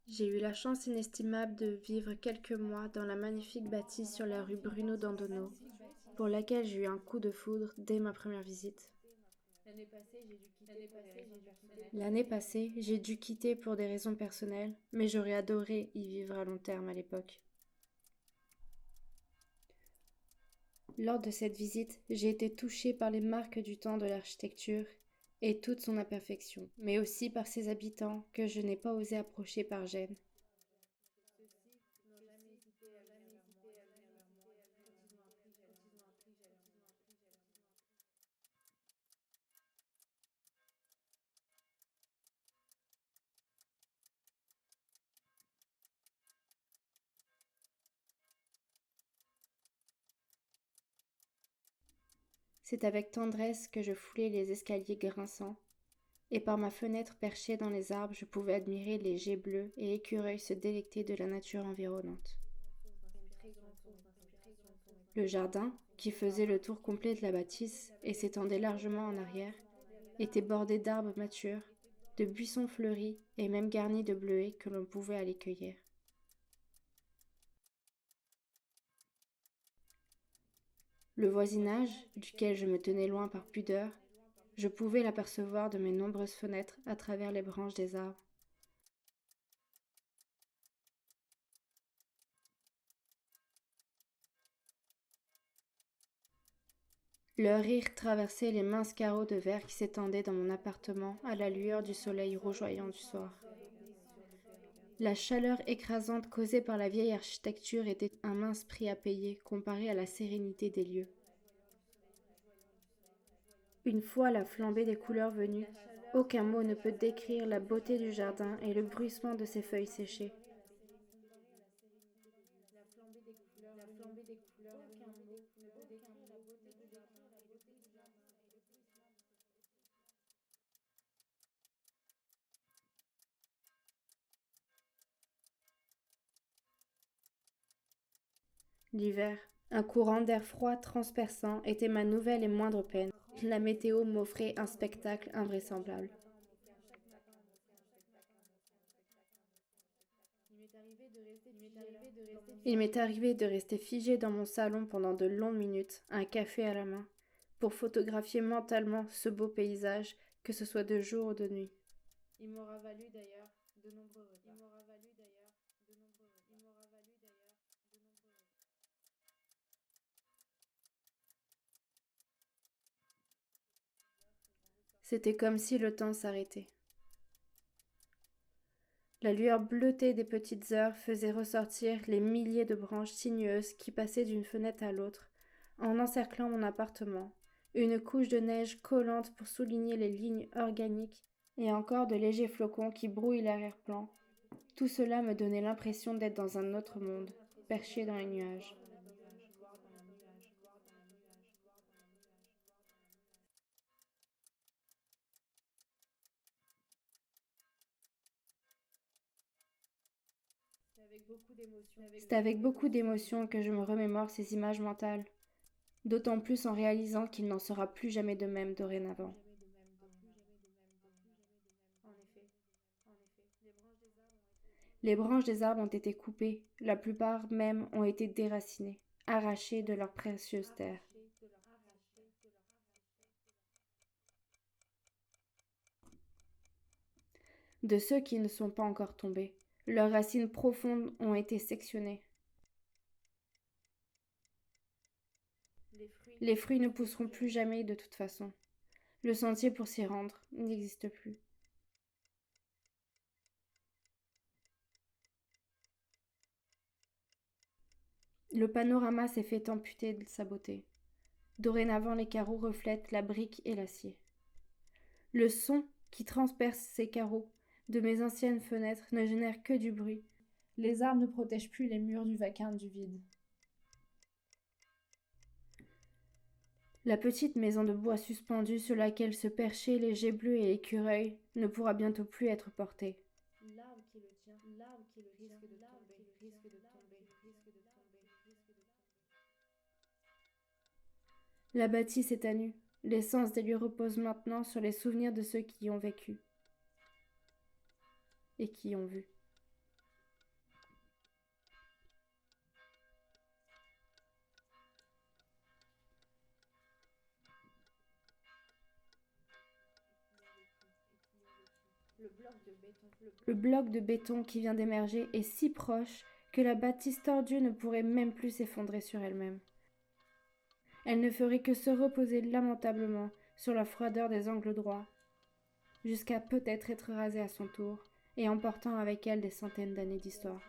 J'ai eu la chance inestimable de vivre quelques mois dans la magnifique bâtisse sur la rue Bruno Dandonneau, pour laquelle j'ai eu un coup de foudre dès ma première visite. L'année passée, j'ai dû quitter pour des raisons personnelles, mais j'aurais adoré y vivre à long terme à l'époque. Lors de cette visite, j'ai été touchée par les marques du temps de l'architecture et toute son imperfection, mais aussi par ses habitants que je n'ai pas osé approcher par gêne. C'est avec tendresse que je foulais les escaliers grinçants, et par ma fenêtre perchée dans les arbres, je pouvais admirer les geais bleus et écureuils se délecter de la nature environnante. Le jardin, qui faisait le tour complet de la bâtisse et s'étendait largement en arrière, était bordé d'arbres matures, de buissons fleuris et même garni de bleuets que l'on pouvait aller cueillir. Le voisinage, duquel je me tenais loin par pudeur, je pouvais l'apercevoir de mes nombreuses fenêtres à travers les branches des arbres. Leur rire traversait les minces carreaux de verre qui s'étendaient dans mon appartement à la lueur du soleil rougeoyant du soir. La chaleur écrasante causée par la vieille architecture était un mince prix à payer comparé à la sérénité des lieux. Une fois la flambée des couleurs venue, aucun mot ne peut décrire la beauté du jardin et le bruissement de ses feuilles séchées. L'hiver, un courant d'air froid transperçant était ma nouvelle et moindre peine. La météo m'offrait un spectacle invraisemblable. Il m'est arrivé de rester figé dans mon salon pendant de longues minutes, un café à la main, pour photographier mentalement ce beau paysage, que ce soit de jour ou de nuit. Il m'aura valu d'ailleurs de nombreux repas. C'était comme si le temps s'arrêtait. La lueur bleutée des petites heures faisait ressortir les milliers de branches sinueuses qui passaient d'une fenêtre à l'autre, en encerclant mon appartement, une couche de neige collante pour souligner les lignes organiques, et encore de légers flocons qui brouillent l'arrière-plan. Tout cela me donnait l'impression d'être dans un autre monde, perché dans les nuages. C'est avec beaucoup d'émotion que je me remémore ces images mentales, d'autant plus en réalisant qu'il n'en sera plus jamais de même dorénavant. Les branches des arbres ont été coupées, la plupart même ont été déracinées, arrachées de leur précieuse terre. De ceux qui ne sont pas encore tombés, leurs racines profondes ont été sectionnées. Les fruits ne pousseront plus jamais de toute façon. Le sentier pour s'y rendre n'existe plus. Le panorama s'est fait amputer de sa beauté. Dorénavant, les carreaux reflètent la brique et l'acier. Le son qui transperce ces carreaux de mes anciennes fenêtres ne génère que du bruit. Les arbres ne protègent plus les murs du vacarme du vide. La petite maison de bois suspendue sur laquelle se perchaient les geais bleus et l'écureuil ne pourra bientôt plus être portée. L'arbre qui le tient, risque de tomber, risque de tomber, risque de tomber. La bâtisse est à nu. L'essence des lieux repose maintenant sur les souvenirs de ceux qui y ont vécu et qui y ont vu. Le bloc de béton qui vient d'émerger est si proche que la bâtisse tordue ne pourrait même plus s'effondrer sur elle-même. Elle ne ferait que se reposer lamentablement sur la froideur des angles droits, jusqu'à peut-être être rasée à son tour, et emportant avec elle des centaines d'années d'histoire.